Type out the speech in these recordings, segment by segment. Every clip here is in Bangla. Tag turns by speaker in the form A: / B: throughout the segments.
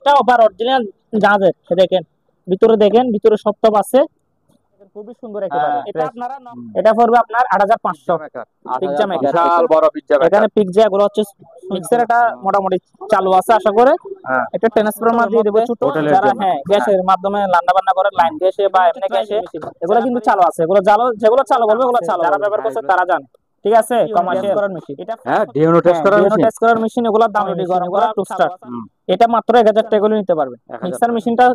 A: এটা আবার অরিজিনাল জাহাজের, দেখেন ভিতরে, দেখেন ভিতরে সব আছে, খুবই সুন্দর একেবারে। এটা পড়বে আপনার 8500 পিজ্জা মেকার,
B: বিশাল বড় পিজ্জা মেকার।
A: এখানে পিজ্জা গুলো হচ্ছে মিক্সার, এটা মোটামুটি চালু আছে আশা করে। এটা ট্রান্সফরমার দিয়ে দেব ছোট, যারা গ্যাসের মাধ্যমে রান্না বান্না করে, লাইন গ্যাসে বা এমনি গ্যাসে, এগুলো কিন্তু চালু আছে। এগুলো যেগুলো চালু বলবে ওগুলো চালু, যারা ব্যবহার করছে তারা জানে। ঠিক আছে, কমার্শিয়াল করার মেশিন, এটা
B: ডিওনো টেস্ট
A: করার মেশিন, এগুলো দাম গরম করা টুস্টার, এটা মাত্র 1000 টাকা করে নিতে পারবেন। মিক্সার মেশিনটা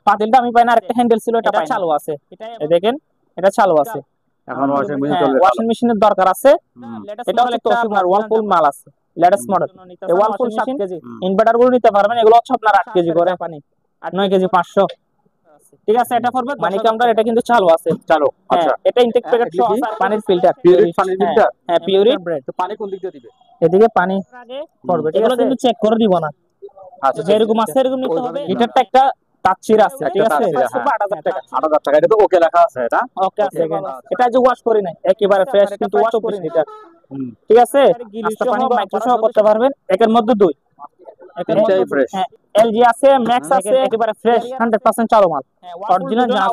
A: পাতিলটা আমি পাই না, আরেকটা হ্যান্ডেল ছিল, এটা চালু আছে, এই দেখেন এটা চালু আছে।
B: এখন ওয়াশিং মেশিন চলবে,
A: ওয়াশিং মেশিনের দরকার আছে। এটা হচ্ছে আপনার ওয়ালপুল মাল আছে, লেটেস্ট মডেল। এই ওয়ালপুল 7 কেজি ইনভার্টার গুলো নিতে পারবেন, এগুলো হচ্ছে আপনার 8 কেজি করে পানি, 9 কেজি 500। ঠিক আছে, এটা পড়বে মানি কাউন্টার, এটা কিন্তু চালু আছে, চালু। আচ্ছা, এটা ইনটেক প্যাকেট সহ পানির ফিল্টার, পিউরিট পানির ফিল্টার। হ্যাঁ, পিউরিট। তো পানি কোন দিক দিয়ে দিবে? এদিকে পানি পড়বে, এগুলো কিন্তু চেক করে দিব না। আচ্ছা, যেরকম আছে এরকম নিতে হবে। হিটারটা একটা তাচ্ছির আছে, ঠিক আছে, 8000 টাকা।
B: 8000 টাকা, এটা তো ওকে লেখা আছে, এটা
A: ওকে আছে। এটা যে ওয়াশ করি নাই, একেবারে ফ্রেশ, কিন্তু ওয়াশ করি নি এটা। ঠিক আছে, নাস্তা পানি মাইক্রো সহ করতে পারবেন। একের মধ্যে দুই,
B: এটাই ফ্রেশ।
A: হ্যাঁ, এলজি আছে, ম্যাক্স আছে, একেবারে ফ্রেশ 100% চালু মাল, অরিজিনাল জাহাজ।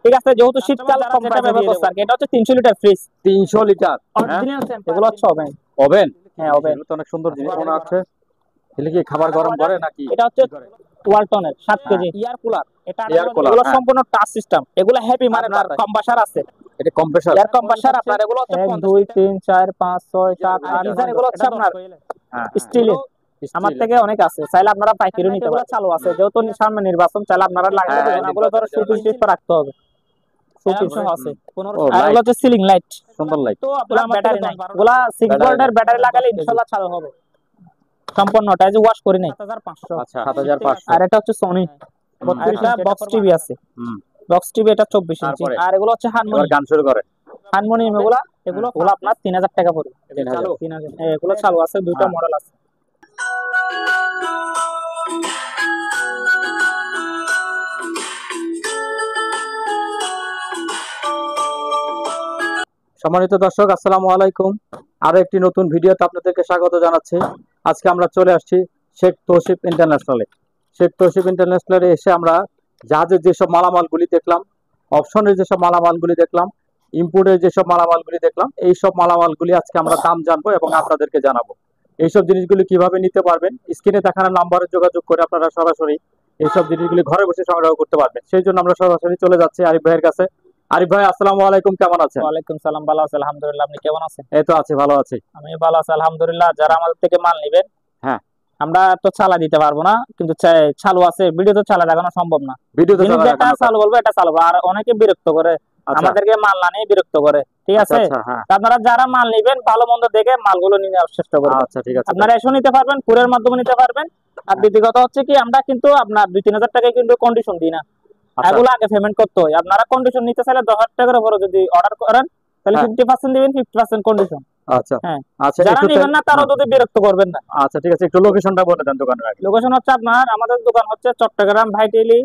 A: ঠিক আছে, যেহেতু শীতকাল কম প্রাইসে ব্যবহার করতে আর এটা হচ্ছে 300 লিটার ফ্রিজ,
B: 300 লিটার
A: অরিজিনাল। এগুলো হচ্ছে ওভেন,
B: ওভেন।
A: হ্যাঁ ওভেন,
B: এগুলো তো অনেক সুন্দর জিনিস মনে হচ্ছে। এগুলো কি খাবার গরম করে নাকি?
A: এটা হচ্ছে ওয়ালটনের 7 কেজি ইয়ার কুলার, এটা এগুলো সম্পূর্ণ টাচ সিস্টেম। এগুলো হেভি, মানে কম্প্রেসার আছে,
B: এটা কম্প্রেসার,
A: এয়ার কম্প্রেসার আপনার। এগুলো হচ্ছে 1 2 3 4 5 6 7 8 ডিজাইন, এগুলো হচ্ছে আপনার স্টিলের। আমার থেকে অনেক আছে, চাইলে আপনারা পাইকারি নিতে পারেন। চালু আছে, যেহেতু সামনে নির্বাচন, চাইলে আপনারা লাগাতে পারেন। এগুলো ধরো সুতির রাখতে হবে, সুতির সহ আছে। আর এগুলো হচ্ছে সিলিং লাইট, সুন্দর লাইট। তো আপনারা ব্যাটারি নাই, এগুলো 6 ভোল্টের ব্যাটারি লাগালে ইনশাআল্লাহ চালু হবে সম্পূর্ণটা। যে ওয়াশ করি নাই, 7500।
B: আচ্ছা, 7500।
A: আর এটা হচ্ছে সনি, এটা বক্স টিভি আছে, বক্স টিভি, এটা 24 ইঞ্চি। আর এগুলো হচ্ছে হারমোনিয়াম, গান শুরু করে হারমোনিয়াম। এগুলো আপনার 3000 টাকা পড়বে। 3000। এগুলো চালু আছে, দুটো মডেল আছে।
B: সম্মানিত দর্শক, আসসালামু আলাইকুম। আরো একটি নতুন ভিডিওতে আপনাদেরকে স্বাগত জানাচ্ছি। আজকে আমরা চলে আসছি শেখ তৌসিফ ইন্টারন্যাশনালে। শেখ তৌসিফ ইন্টারন্যাশনালে এসে আমরা জাহাজের যেসব মালামালগুলি দেখলাম, অপশনের যেসব মালামালগুলি দেখলাম, ইম্পোর্টের যেসব মালামালগুলি দেখলাম, এই সব মালামালগুলি আজকে আমরা দাম জানবো এবং আপনাদেরকে জানাবো। এইসব জিনিসগুলি কিভাবে নিতে পারবেন, স্ক্রিনে দেখানো নাম্বারে যোগাযোগ করে আপনারা সরাসরি এইসব জিনিসগুলি ঘরে বসে সংগ্রহ করতে পারবেন। সেই জন্য আমরা সরাসরি চলে যাচ্ছি আরিফ ভাইয়ের কাছে। আরিফ ভাই, আসসালামু আলাইকুম, কেমন আছেন?
A: ওয়ালাইকুম সালাম, ভালো আছি আলহামদুলিল্লাহ। আপনি কেমন আছেন?
B: এই তো আছি, ভালো আছি।
A: আমি ভালো আছি আলহামদুলিল্লাহ। যারা আমাদের থেকে মাল নেবেন,
B: হ্যাঁ,
A: আমরা তো চালা দিতে পারবো না, কিন্তু চালু আছে। ভিডিও তো চালা দেখানো সম্ভব না,
B: ভিডিও তো
A: চালু বলবো এটা চালু। আর অনেকে বিরক্ত করে, আমাদেরকে মাল না নিয়ে বিরক্ত করে। ঠিক আছে, আপনারা যারা মাল নেবেন ভালো মন্দ দেখে মালগুলো নিয়ে নেওয়ার চেষ্টা করবেন।
B: আচ্ছা, ঠিক আছে।
A: আপনারা এসে নিতে পারবেন, কুরিয়ার মাধ্যমে নিতে পারবেন। আর দ্বিতীয় কথা হচ্ছে কি, আমরা কিন্তু আপনার 2-3 হাজার টাকায় কিন্তু কন্ডিশন দিই না, এগুলো আগে পেমেন্ট করতে হয়। আপনারা কন্ডিশন নিতে চাইলে 10,000 টাকার উপরে যদি অর্ডার করেন, তাহলে 50% দিবেন, 50% কন্ডিশন।
B: আচ্ছা,
A: হ্যাঁ।
B: আচ্ছা,
A: যারা নেবেন না তারা যদি বিরক্ত করবেন না।
B: আচ্ছা, ঠিক আছে, একটু লোকেশনটা বলে দেন দোকানের আগে।
A: লোকেশন হচ্ছে আপনার, আমাদের দোকান হচ্ছে চট্টগ্রাম ভাইটেলি,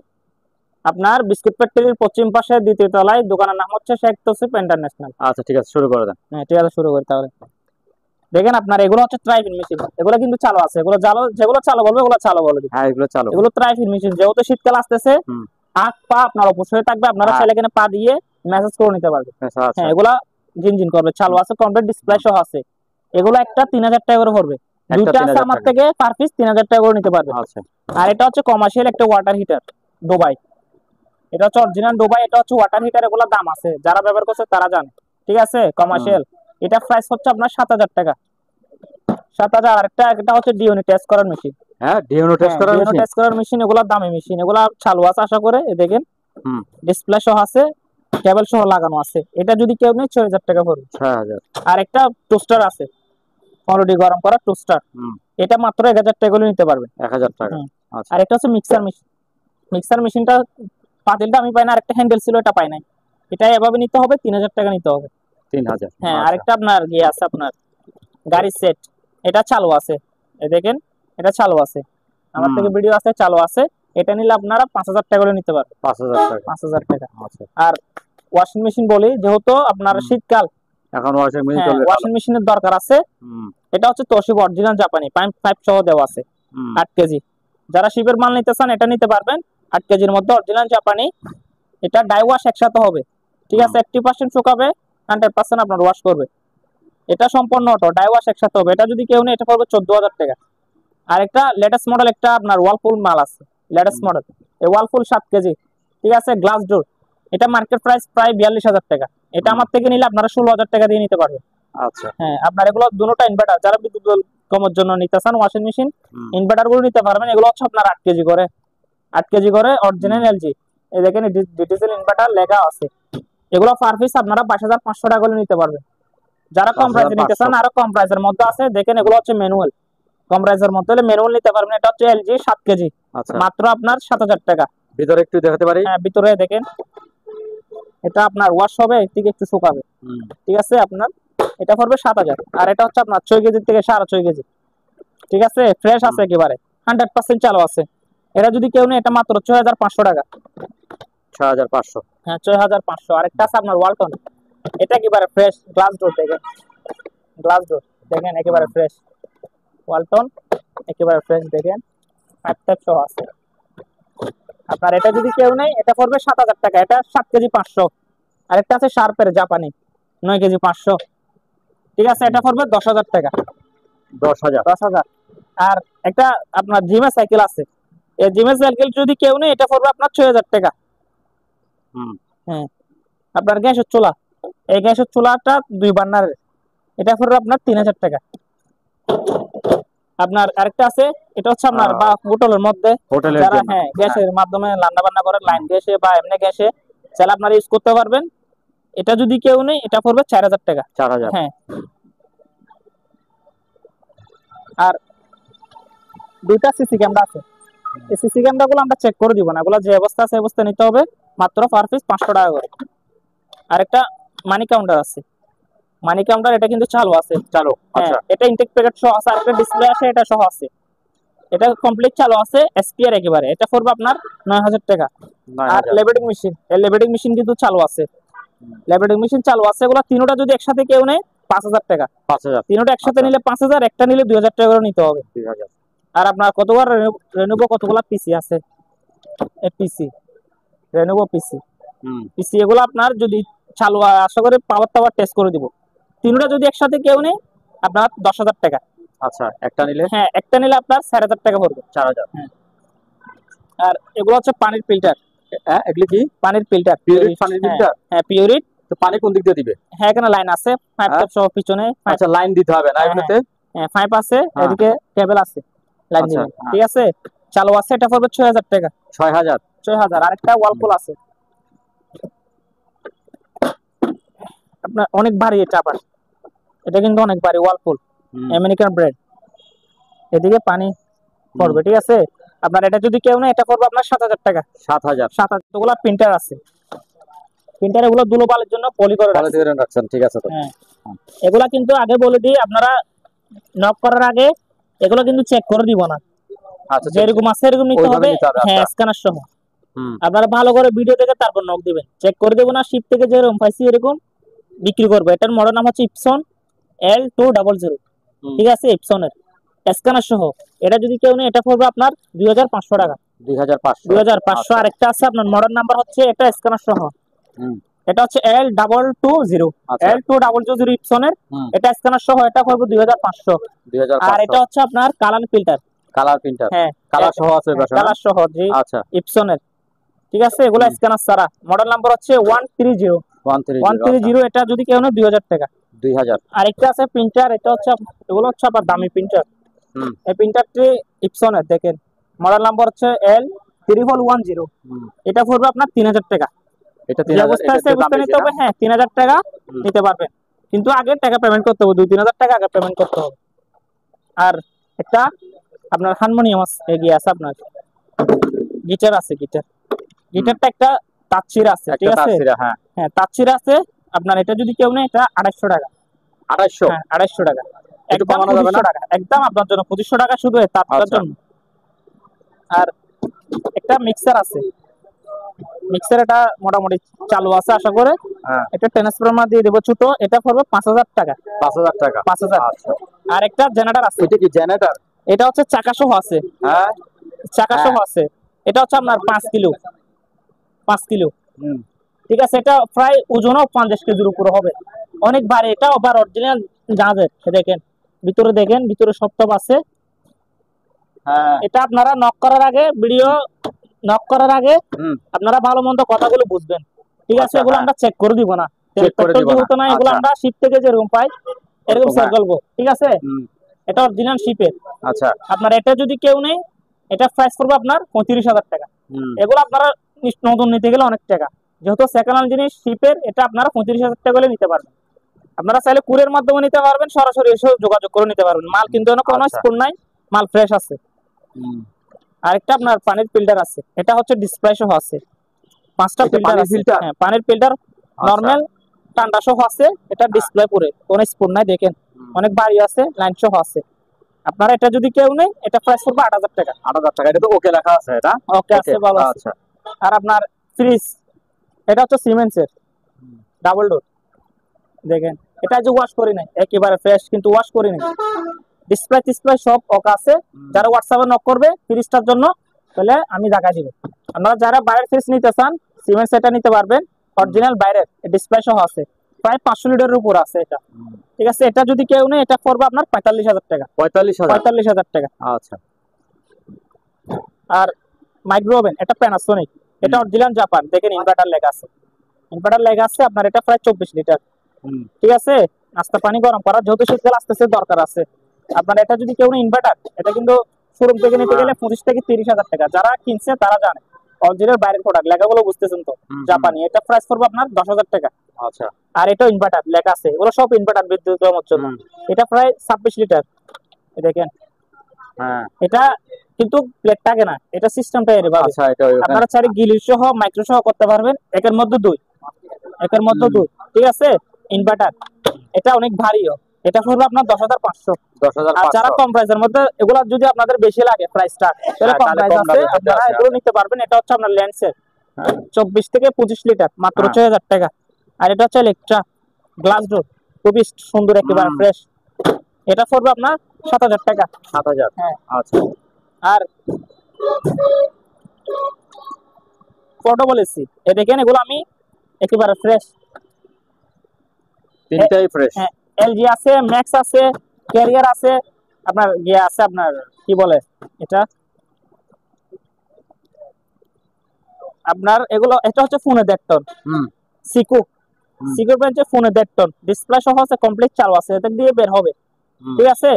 A: আপনার বিস্কুট ফ্যাক্টরির পশ্চিম পাশে 2য় তলায়। দোকানের নাম হচ্ছে শেখ তৌসিফ ইন্টারন্যাশনাল।
B: আচ্ছা, ঠিক আছে, শুরু করে দেন।
A: হ্যাঁ, ঠিক আছে, শুরু করি তাহলে। দেখেন আপনার, এগুলো হচ্ছে ট্রাইফিন মেশিন, এগুলো কিন্তু চালু আছে। এগুলো যেগুলো চালু বলবে ওগুলো চালু বলে দিই।
B: হ্যাঁ, এগুলো চালু।
A: এগুলো ট্রাইফিন মেশিন, যেহেতু শীতকাল আসতেছে, হাত পা আপনার অবশ্যই থাকবে, আপনারা চাইলে এখানে পা দিয়ে মেসেজ করে নিতে পারবেন। হ্যাঁ, এগুলা জিনজিন করবে, চালু আছে, কমপ্লিট ডিসপ্লে সহ আছে। এগুলো একটা 3000 টাকা করে পড়বে। দুইটা আছে আমার থেকে, পার পিস 3000 টাকা করে নিতে পারবে।
B: আচ্ছা।
A: আর এটা হচ্ছে কমার্শিয়াল একটা ওয়াটার হিটার, দুবাই। এটা হচ্ছে অরিজিনাল দুবাই, এটা হচ্ছে ওয়াটার হিটার। এগুলো দাম আছে, যারা ব্যবহার করছে তারা জানে। ঠিক আছে, কমার্শিয়াল। এটা প্রাইস হচ্ছে আপনার 7000 টাকা, 7000। আর এটা হচ্ছে ডিওনি টেস্ট করার মেশিন।
B: হ্যাঁ, ডিওনি টেস্ট
A: করার মেশিন। এগুলো দামি মেশিন, এগুলো চালু আছে আশা করে। দেখেন ডিসপ্লে সহ আছে, কেবল সহ লাগানো আছে। এটা যদি কেউ নেই 6000 টাকা পড়বে।
B: 6000।
A: আর একটা টোস্টার আছে, অলরেডি গরম করা টোস্টার, এটা মাত্র 1000 টাকা করে নিতে পারবেন।
B: 1000 টাকা। আচ্ছা।
A: আর একটা হচ্ছে মিক্সার মেশিন। মিক্সার মেশিনটা পাতিলটা আমি পাই না, আরেকটা হ্যান্ডেল ছিল, এটা পাই নাই। এটা এভাবে নিতে হবে, 3000 টাকা নিতে হবে।
B: 3000।
A: হ্যাঁ। আরেকটা আপনার আছে, আপনার গাড়ি সেট, এটা চালু আছে। এই দেখেন, এটা চালু আছে, আমার থেকে ভিডিও আছে, চালু আছে। এটা নিলে আপনারা 5000 টাকা করে নিতে পারবেন।
B: 5000 টাকা।
A: 5000 টাকা।
B: আচ্ছা।
A: আর ওয়াশিং মেশিন বলি, যেহেতু আপনার শীতকাল,
B: এখন ওয়াশিং মেশিন চলবে,
A: ওয়াশিং মেশিনের দরকার আছে। এটা হচ্ছে তোশিবা অরিজিনাল জাপানি, পাইপ সহ দেওয়া আছে, 8 কেজি। যারা শিপের মাল নিতে চান এটা নিতে পারবেন 8 কেজির মধ্যে অরিজিনাল জাপানি। এটা ডাই ওয়াশ একসাথে হবে, ঠিক আছে। 80% শুকাবে, 100% আপনার ওয়াশ করবে। এটা সম্পূর্ণ অটো, ডাই ওয়াশ একসাথে হবে। এটা যদি কেউ নেই এটা পড়বে 14,000 টাকা। আর একটা লেটেস্ট মডেল একটা আপনার ওয়ালপুল মাল আছে, লেটেস্ট মডেল এই ওয়ালপুল 7 কেজি, ঠিক আছে, গ্লাস ডোর। এটা মার্কেট প্রাইস প্রায় 42,000 টাকা। এটা আমার থেকে নিলে আপনারা 16,000 টাকা দিয়ে নিতে পারবেন।
B: আচ্ছা,
A: হ্যাঁ, আপনার এগুলো দুটোটা ইনভার্টার, যারা বিদ্যুৎ বিল কমের জন্য নিতে চান ওয়াশিং মেশিন ইনভার্টার গুলো নিতে পারবেন। এগুলো হচ্ছে আপনার 8 কেজি করে, 8 কেজি করে অরিজিনাল এলজি। এই দেখেন ডিজিটাল ইনভার্টার লেখা আছে। এগুলো পার পিস আপনারা 22,500 টাকা করে নিতে পারবেন। যারা কম প্রাইসে নিতে চান আরো কম প্রাইসের মধ্যে আছে, দেখেন এগুলো হচ্ছে ম্যানুয়াল। কম প্রাইসের মধ্যে হলে ম্যানুয়াল নিতে পারবেন। এটা হচ্ছে এলজি 7 কেজি, মাত্র আপনার 7,000 টাকা।
B: ভিতরে একটু দেখাতে পারি?
A: হ্যাঁ, ভিতরে দেখেন, এটা আপনার ওয়াশ হবে, একদিকে একটু শুকাবে, ঠিক আছে। আপনার এটা পড়বে 7,000। আর এটা হচ্ছে আপনার 6 কেজি থেকে 6.5 কেজি, ঠিক আছে, ফ্রেশ আছে একেবারে, 100% চালু আছে। এটা যদি কেউ নেই এটা মাত্র 6,500 টাকা।
B: 6,500?
A: হ্যাঁ, 6,500। আরেকটা আছে আপনার ওয়ালটন, এটা একেবারে ফ্রেশ গ্লাস ডোর, দেখেন গ্লাস ডোর, দেখেন একেবারে ফ্রেশ ওয়ালটন, একেবারে ফ্রেশ, দেখেন পাইপ টাইপ সহ আছে আপনার। এটা যদি কেউ নেই এটা পড়বে 7,000 টাকা। এটা 7 কেজি 500। আরেকটা আছে শার্পের জাপানি 9 কেজি 500, ঠিক আছে, এটা পড়বে 10,000 টাকা। 10,000। আর একটা আপনার জিমে সাইকেল আছে, এই জিমে সাইকেল যদি কেউ নেই এটা পড়বে আপনার 6,000 টাকা। হ্যাঁ, আপনার গ্যাসের চুলা, এই গ্যাসের চুলাটা 2 বার্নারের, এটা পড়বে আপনার 3,000 টাকা। আপনার আরেকটা আছে, এটা হচ্ছে আপনার বা হোটেলের মধ্যে যারা হ্যাঁ গ্যাসের মাধ্যমে রান্না বান্না করে, লাইন গ্যাসে বা এমনি গ্যাসে চাইলে আপনারা ইউজ করতে পারবেন। এটা যদি কেউ নেই এটা পড়বে 4,000 টাকা।
B: 4,000?
A: হ্যাঁ। আর 2টা সিসি ক্যামেরা আছে, এই সিসি ক্যামেরাগুলো আমরা চেক করে দিব না, এগুলো যে অবস্থা আছে অবস্থা নিতে হবে, মাত্র পার পিস 500 টাকা করে। আরেকটা মানি কাউন্টার আছে, মানি কাউন্টার, এটা কিন্তু চালু আছে।
B: চালু? আচ্ছা,
A: এটা ইনটেক প্যাকেট সহ আছে, আরেকটা ডিসপ্লে আছে, এটা সহ আছে। এটা কমপ্লিট চালু আছে, এসপিআর একেবারে। এটা পড়বে আপনার 9,000 টাকা। আর লেবেলিং মেশিন, এই লেবেলিং মেশিন কিন্তু চালু আছে, লেবেলিং মেশিন চালু আছে। এগুলো তিনটা যদি একসাথে কেউ নেয় 5,000 টাকা।
B: 5,000?
A: তিনটা একসাথে নিলে 5,000, একটা নিলে 2,000 টাকা করে নিতে হবে।
B: 2,000।
A: আর আপনার কতবার রেনুভো কতগুলা পিসি আছে, এই পিসি রেনুভো পিসি পিসি এগুলো আপনার যদি চালু হয় আশা করি পাওয়ার টাওয়ার টেস্ট করে দিব। তিনটা যদি একসাথে কেউ নেয় আপনার 10,000 টাকা।
B: আচ্ছা, একটা নিলে?
A: হ্যাঁ, একটা নিলে আপনার 4,500 টাকা পড়বে।
B: 4,000?
A: হ্যাঁ। আর এগুলো হচ্ছে পানির ফিল্টার।
B: হ্যাঁ, এগুলি কি?
A: পানির ফিল্টার,
B: পিউরিট পানির ফিল্টার?
A: হ্যাঁ, পিউরিট।
B: তো পানি কোন দিক দিয়ে দিবে?
A: হ্যাঁ, এখানে লাইন আছে, পাইপ টাইপ সহ পিছনে।
B: আচ্ছা, লাইন দিতে হবে না এগুলোতে?
A: হ্যাঁ, পাইপ আছে, এদিকে কেবল আছে, লাইন দিবেন, ঠিক আছে। চালু আছে, এটা পড়বে 6,000 টাকা।
B: 6,000?
A: 6,000। আরেকটা ওয়ালপুল আছে আপনার, অনেক ভারী এটা আবার, এটা কিন্তু অনেক ভারী ওয়ালপুল, আমেরিকান ব্র্যান্ড। এদিকে পানি পড়বে, ঠিক আছে। আপনার এটা যদি কেউ নেয় এটা পড়বে আপনার 7,000 টাকা।
B: 7,000?
A: 7,000। এগুলো প্রিন্টার আছে, প্রিন্টার এগুলো ধুলোবালির জন্য পলি করে
B: রাখছেন, ঠিক আছে। তো
A: হ্যাঁ, এগুলা কিন্তু আগে বলে দিই, আপনারা নক করার আগে এগুলো কিন্তু চেক করে দিব না।
B: আচ্ছা,
A: যেরকম আছে এরকম নিতে হবে। হ্যাঁ, স্ক্যানার সহ। আপনারা ভালো করে ভিডিও দেখে তারপর নক দিবেন, চেক করে দেব না। শিপ থেকে যেরকম পাইছি এরকম বিক্রি করবো। এটার মডেল নাম হচ্ছে ইপসন L200, ঠিক আছে, ইপসনের স্ক্যানার সহ। এটা যদি কেউ নেই এটা পড়বে আপনার 2,500 টাকা। 2,500। আরেকটা আছে আপনার মডেল নাম্বার হচ্ছে এটা স্ক্যানার সহ, এটা হচ্ছে L220, L200 ইপসনের, এটা স্ক্যানার সহ, এটা পড়বে 2,500। আর এটা হচ্ছে আপনার কালার ফিল্টার। হ্যাঁ, কালার সহ আছে, কালার সহ, জি। আচ্ছা, ইপসনের, ঠিক আছে। এগুলো স্ক্যানার ছাড়া। মডেল নাম্বার হচ্ছে 130। এটা যদি কেউ নেয় 2,000 টাকা।
B: 2,000।
A: আরেকটা আছে প্রিন্টার, এটা হচ্ছে এগুলো হচ্ছে আবার দামি প্রিন্টার। এই প্রিন্টারটি ইপসনের, দেখেন মডেল নাম্বার হচ্ছে L3110। এটা পড়বে আপনার 3,000 টাকা। এটা 3,000 নিতে হবে। হ্যাঁ, 3,000 টাকা নিতে পারবেন, কিন্তু আগে টাকা পেমেন্ট করতে হবে, 2-3,000 টাকা আগে পেমেন্ট করতে হবে। আর একটা আপনার হারমোনিয়াম এগিয়ে আছে, আপনার গিটার আছে, গিটারটা একটা তাচ্ছিরা আছে, ঠিক আছে। হ্যাঁ, তাচ্ছিরা আছে আপনার। এটা যদি কেউ নেয় এটা 2,500 টাকা।
B: 2,500?
A: হ্যাঁ, 2,500 টাকা। একদম 2,500 টাকা, একদম আপনার জন্য 2,500 টাকা শুধু তার জন্য। আর একটা মিক্সার আছে, মিক্সার, এটা মোটামুটি চালু আছে আশা করে। একটা ট্রান্সফরমার দিয়ে দেবো ছোট, এটা পড়বে 5,000 টাকা।
B: 5,000 টাকা?
A: 5,000। আর একটা জেনারেটর আছে।
B: এটা কি জেনারেটর?
A: এটা হচ্ছে চাকা সহ আছে।
B: হ্যাঁ,
A: চাকা সহ আছে। এটা হচ্ছে আপনার 5 কিলো, 5 কিলো।
B: হুম।
A: ঠিক আছে, এটা প্রায় ওজনও 50 কেজির উপরে হবে, অনেক ভারী। এটা আবার অরিজিনাল জাহাজের, দেখেন ভিতরে, দেখেন ভিতরে সব আছে।
B: হ্যাঁ।
A: এটা আপনারা নক করার আগে, ভিডিও নক করার আগে
B: হুম।
A: আপনারা ভালো মন্দ কথাগুলো বুঝবেন। ঠিক আছে,
B: আচ্ছা,
A: এগুলো
B: হ্যাঁ।
A: আমরা চেক করে দিব না,
B: চেক করে দিব
A: যেহেতু না,
B: না।
A: এগুলো
B: আচ্ছা।
A: আমরা শিপ থেকে যেরকম পাই এরকম সেল
B: হ্যাঁ।
A: করবো। ঠিক আছে,
B: হুম।
A: এটা অরিজিনাল শিপের।
B: আচ্ছা।
A: আপনার এটা যদি কেউ নেই, এটা প্রাইস পড়বে আপনার 35,000 টাকা।
B: হুম।
A: এগুলো আপনারা নতুন নিতে গেলে অনেক টাকা, যেহেতু সেকেন্ড হ্যান্ড জিনিস শিপের, এটা আপনারা 35,000 টাকা করে নিতে পারবেন। আপনারা চাইলে কুরিয়ার মাধ্যমে নিতে পারবেন, সরাসরি এসে যোগাযোগ করে নিতে পারবেন। মাল কিন্তু কোনো
B: আচ্ছা।
A: স্পুন নাই, মাল ফ্রেশ আছে।
B: হুম।
A: আরেকটা আপনার পানির ফিল্টার আছে, এটা হচ্ছে ডিসপ্লে সহ আছে, 5টা
B: এটা
A: ফিল্টার
B: পানির
A: আছে।
B: ফিল্টার?
A: হ্যাঁ, পানির ফিল্টার নরমাল ঠান্ডা সহ আছে। এটা ডিসপ্লে পুরে, কোনো স্পুন নাই, দেখেন অনেক ভারী আছে, লাইন সহ আছে। আপনারা এটা যদি কেউ নেই, এটা প্রাইস পড়বে 8,000 টাকা।
B: 8,000 টাকা। এটা তো ওকে লেখা আছে, এটা
A: ওকে আছে, ভালো আছে।
B: আচ্ছা।
A: আর আপনার ফ্রিজ, এটা হচ্ছে সিমেন্সের, ডাবল ডোর। দেখেন এটা যে ওয়াশ করি নাই, একেবারে ফ্রেশ, কিন্তু ওয়াশ করি নাই। ডিসপ্লে সব ওকে আছে। যারা হোয়াটসঅ্যাপে নক করবে ফ্রিজটার জন্য, তাহলে আমি দেখা দিব। আপনারা যারা বাইরের ফ্রিজ নিতে চান, সিমেন্স এটা নিতে পারবেন, অরিজিনাল বাইরের, ডিসপ্লে সহ আছে, প্রায় 500 লিটারের উপর আছে এটা। ঠিক আছে, এটা যদি কেউ নেই, এটা পড়বে আপনার 45,000 টাকা। 45,000 টাকা।
B: আচ্ছা।
A: আর মাইক্রো ওভেন, এটা প্যানাসোনিক, এটা অরিজিনাল জাপান। দেখেন ইনভার্টার লেখা আছে, ইনভার্টার লেখা আছে। আপনার এটা প্রায় 24 লিটার। ঠিক আছে, নাস্তা পানি গরম করার, যেহেতু শীতকাল আসতেছে, দরকার আছে। আপনার এটা যদি কেউ ইনভার্টার, এটা কিন্তু শোরুম থেকে নিতে গেলে 25 থেকে 30,000 টাকা। যারা কিনছে তারা জানে, অরিজিনাল বাইরের প্রোডাক্ট, লেখাগুলো বুঝতেছেন তো, জাপানি। এটা প্রাইস পড়বে আপনার 10,000 টাকা।
B: আচ্ছা।
A: আর এটা ইনভার্টার লেখা আছে, এগুলো সব ইনভার্টার, বিদ্যুৎ কর্মের জন্য। এটা প্রায় 26 লিটার। দেখেন,
B: হ্যাঁ,
A: এটা কিন্তু প্লেট থাকে না, এটা সিস্টেমটা এরকম।
B: আচ্ছা। এটা
A: আপনারা চাইলে গিলি সহ, মাইক্রো সহ করতে পারবেন। একের মধ্যে দুই, ঠিক আছে। ইনভার্টার, এটা অনেক ভারীও। এটা পড়বে আপনার 10,500। আর যারা কম প্রাইসের মধ্যে, এগুলা যদি আপনাদের বেশি লাগে প্রাইসটা, তাহলে কম প্রাইস আছে, আপনারা এগুলো নিতে পারবেন। এটা হচ্ছে আপনার ল্যান্সের, 24 থেকে 25 লিটার, মাত্র 6,000 টাকা। আর এটা হচ্ছে ইলেকট্রা গ্লাস ডোর, খুবই সুন্দর, একেবারে ফ্রেশ। এটা পড়বে আপনার 7,000 টাকা।
B: 7,000।
A: হ্যাঁ।
B: আচ্ছা।
A: আর পোর্টেবল এসি, এ দেখেন এগুলো আমি একেবারে ফ্রেশ,
B: তিনটাই ফ্রেশ।
A: হ্যাঁ, এলজি আছে, ম্যাক্স আছে, ক্যারিয়ার আছে, আপনার ইয়ে আছে, আপনার কি বলে এটা, আপনার এগুলো, এটা হচ্ছে ফোনে 1.5 টন। সিকো, সিকো ব্রাঞ্চে ফোনে 1.5 টন, ডিসপ্লে সহ আছে, কমপ্লিট চালু আছে, এটা দিয়ে বের হবে। ঠিক আছে,